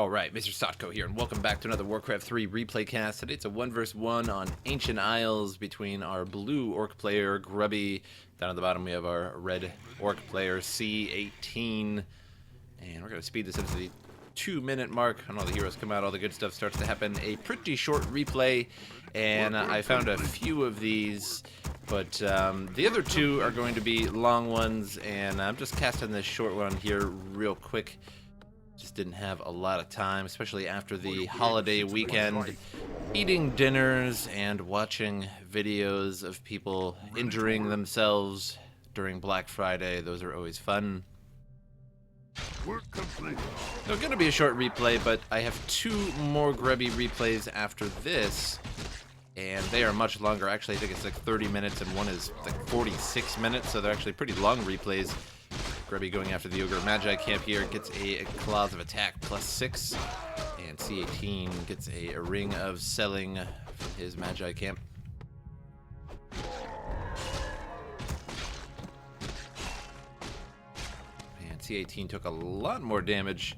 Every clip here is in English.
Alright, MrSotko here, and welcome back to another Warcraft 3 replay cast. Today it's a 1 vs 1 on Ancient Isles between our blue orc player, Grubby. Down at the bottom we have our red orc player, C18. And we're going to speed this into the 2-minute mark. When all the heroes come out, all the good stuff starts to happen. A pretty short replay, and I found a few of these, but the other two are going to be long ones, and I'm just casting this short one here real quick. Just didn't have a lot of time, especially after the holiday weekend, eating dinners and watching videos of people injuring themselves during Black Friday. Those are always fun. Work complete. So it's going to be a short replay, but I have 2 more Grubby replays after this, and they are much longer. Actually, I think it's like 30 minutes, and one is like 46 minutes, so they're actually pretty long replays. Grubby going after the Ogre Magi camp here gets a Claws of Attack +6, and C18 gets a Ring of Selling from his Magi camp. And C18 took a lot more damage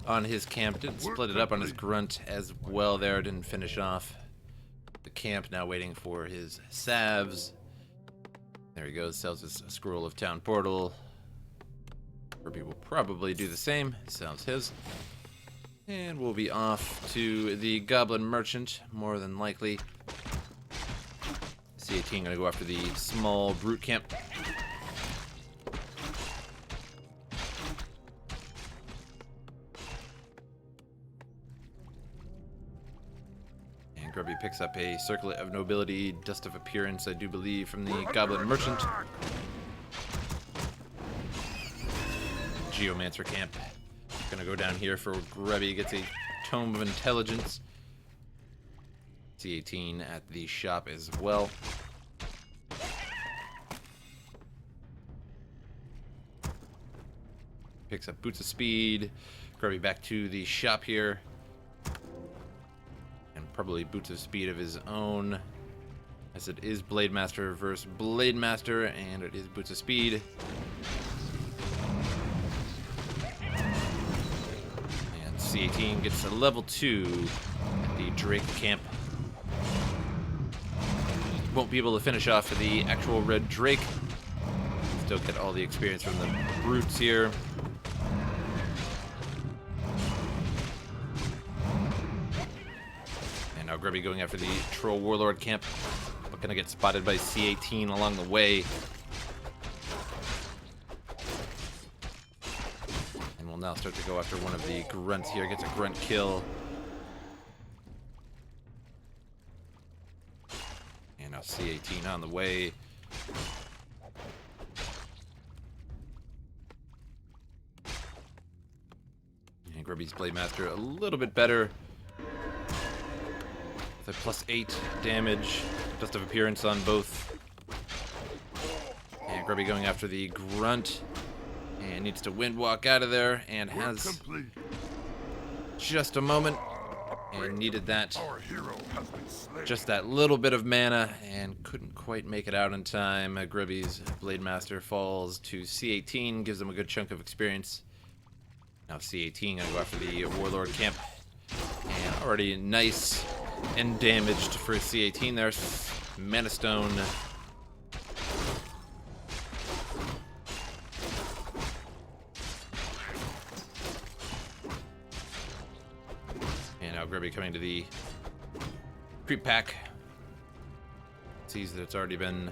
on his camp, didn't split it up on his Grunt as well there, didn't finish off the camp, now waiting for his salves. There he goes, sells his Scroll of Town Portal. Grubby will probably do the same, sells his. And we'll be off to the Goblin Merchant, more than likely. C18 gonna go after the small brute camp. And Grubby picks up a Circlet of Nobility, Dust of Appearance, I do believe, from the Goblin Merchant. Geomancer camp. Gonna go down here for Grubby, gets a Tome of Intelligence. C18 at the shop as well. Picks up Boots of Speed. Grubby back to the shop here. And probably Boots of Speed of his own, as it is Blade Master versus Blade Master, and it is Boots of Speed. C18 gets a level 2 at the Drake camp. Won't be able to finish off the actual red Drake. Still get all the experience from the brutes here. And now Grubby going after the Troll Warlord camp, but gonna get spotted by C18 along the way. Now start to go after one of the grunts here, gets a grunt kill. And now C18 on the way. And Grubby's Blade Master a little bit better. With a +8 damage, Dust of Appearance on both. And Grubby going after the grunt. And needs to wind walk out of there, and has just a moment, and needed that, just that little bit of mana, and couldn't quite make it out in time. Grubby's Blade Master falls to C18, gives him a good chunk of experience. Now C18 gonna go after the Warlord camp, and already nice and damaged for C18 there. Mana Stone. Grubby coming to the creep pack. Sees that it's already been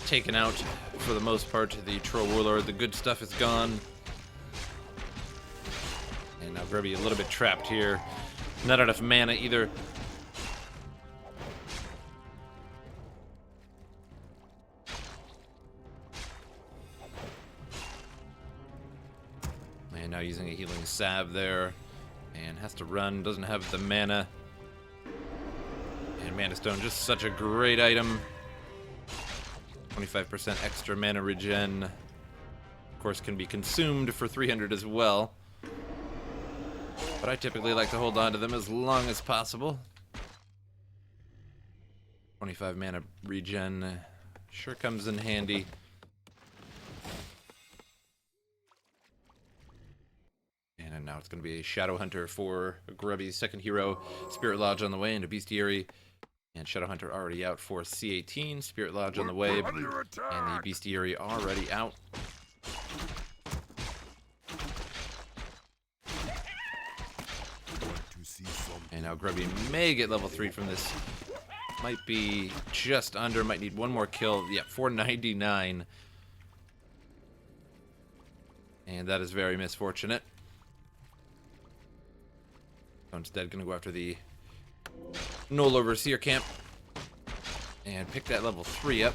taken out for the most part. The Troll Warlord, the good stuff is gone. And now Grubby a little bit trapped here. Not enough mana either. And now using a healing salve there. And has to run, doesn't have the mana. And Mana Stone, just such a great item. 25% extra mana regen. Of course, can be consumed for 300 as well. But I typically like to hold on to them as long as possible. 25 mana regen sure comes in handy. now it's going to be a Shadow Hunter for Grubby's second hero. Spirit Lodge on the way into Bestiary. And Shadow Hunter already out for C18. Spirit Lodge on the way. And the Bestiary already out. And now Grubby may get level 3 from this. Might be just under. Might need one more kill. Yeah, 499. And that is very misfortunate. So instead, going to go after the Null Overseer camp. And pick that level 3 up.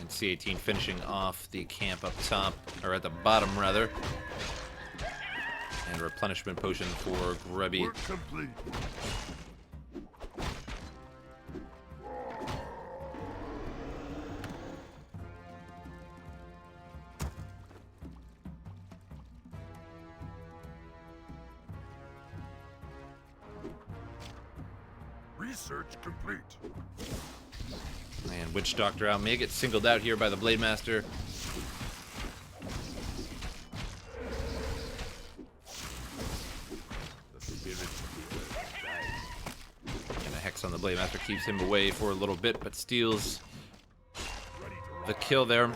And C18 finishing off the camp up top, or at the bottom rather. And replenishment potion for Grubby. Work complete. Research complete. And Witch Doctor out. May get singled out here by the Blade Master. And a Hex on the Blade Master keeps him away for a little bit, but steals the kill there.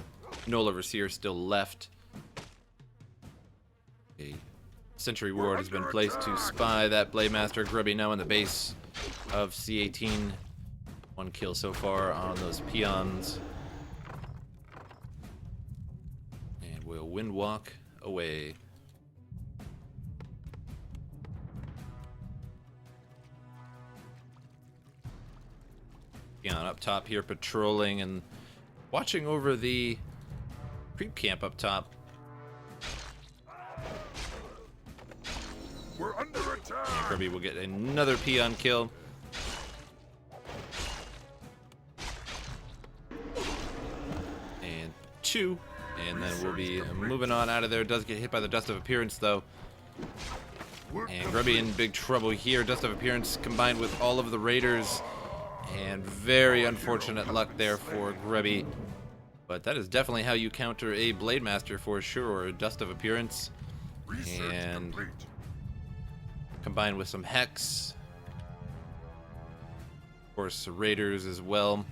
Null Overseer still left. A Sentry Ward has been placed to spy that Blade Master. Grubby now in the base of C18. One kill so far on those peons. And we'll wind walk away. Peon up top here patrolling and watching over the creep camp up top. We're under attack. And Grubby will get another peon kill. And 2. And then we'll be moving on out of there. Does get hit by the Dust of Appearance though. And Grubby in big trouble here. Dust of Appearance combined with all of the Raiders. And very unfortunate luck there for Grubby. But that is definitely how you counter a Blade Master for sure, or a Dust of Appearance. And combined with some Hex. Of course, Raiders as well.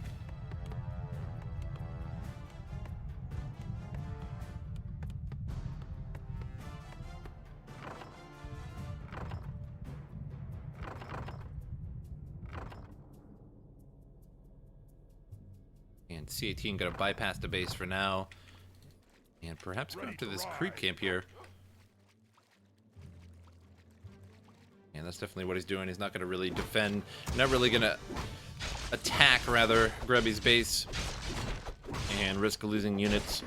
And C18 gonna bypass the base for now. And perhaps go after this creep camp here. And that's definitely what he's doing. He's not going to really defend. Not really going to attack, rather, Grubby's base. And risk losing units.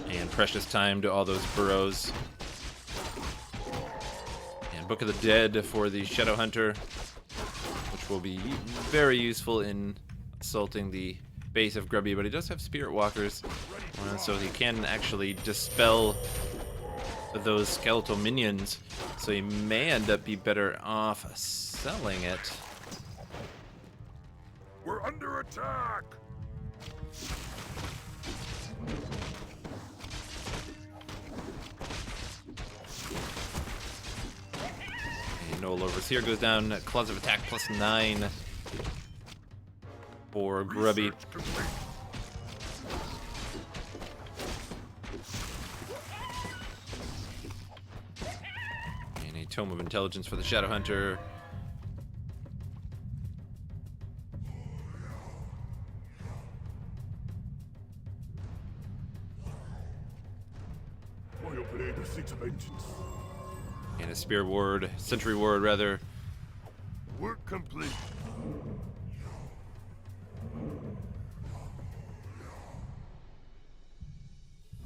And precious time to all those burrows. And Book of the Dead for the Shadow Hunter. Which will be very useful in assaulting the base of Grubby. But he does have Spirit Walkers. So he can actually dispel those skeletal minions, so he may end up be better off selling it. We're under attack. And Null Overseer goes down. Claws of Attack +9 for Grubby. Tome of Intelligence for the Shadow Hunter. And a Spear Ward, Sentry Ward rather. Work complete.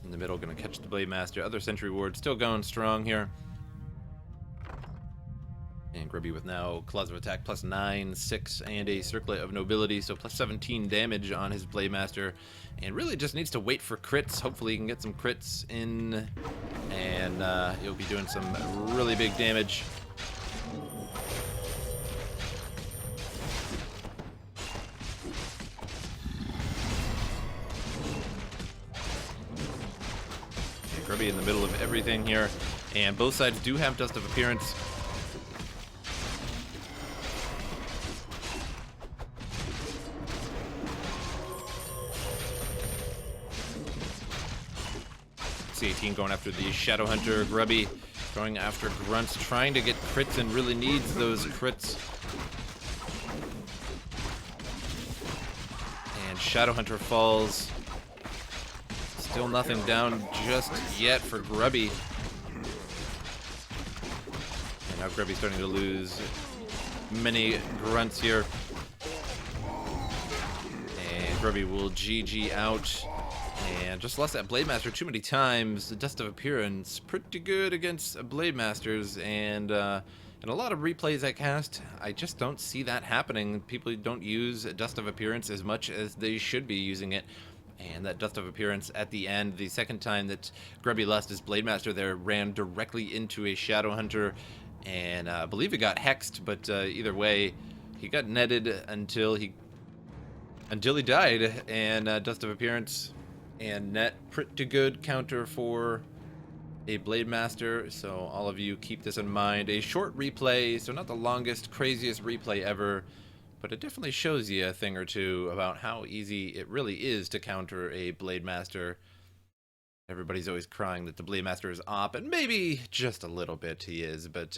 In the middle, gonna catch the Blade Master. Other Sentry Ward still going strong here. And Grubby with now Claws of Attack +9, 6, and a Circlet of Nobility, so +17 damage on his Blade Master. And really just needs to wait for crits. Hopefully he can get some crits in, and he'll be doing some really big damage. Grubby in the middle of everything here, and both sides do have Dust of Appearance. C18 going after the Shadow Hunter. Grubby going after grunts, trying to get crits, and really needs those crits. And Shadow Hunter falls. Still nothing down just yet for Grubby. And now Grubby's starting to lose many grunts here. And Grubby will GG out. And just lost that Blade Master too many times. The Dust of Appearance, pretty good against Blade Masters, and in a lot of replays I cast, I just don't see that happening. People don't use Dust of Appearance as much as they should be using it. And that Dust of Appearance at the end, the second time that Grubby lost his Blade Master there, ran directly into a Shadow Hunter, and I believe he got hexed, but either way, he got netted until he died, and Dust of Appearance and net, pretty good counter for a Blade Master, so all of you keep this in mind. A short replay, so not the longest, craziest replay ever, but it definitely shows you a thing or two about how easy it really is to counter a Blade Master. Everybody's always crying that the Blade Master is OP, and maybe just a little bit he is, but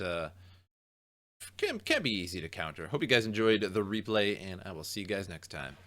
can be easy to counter. Hope you guys enjoyed the replay, and I will see you guys next time.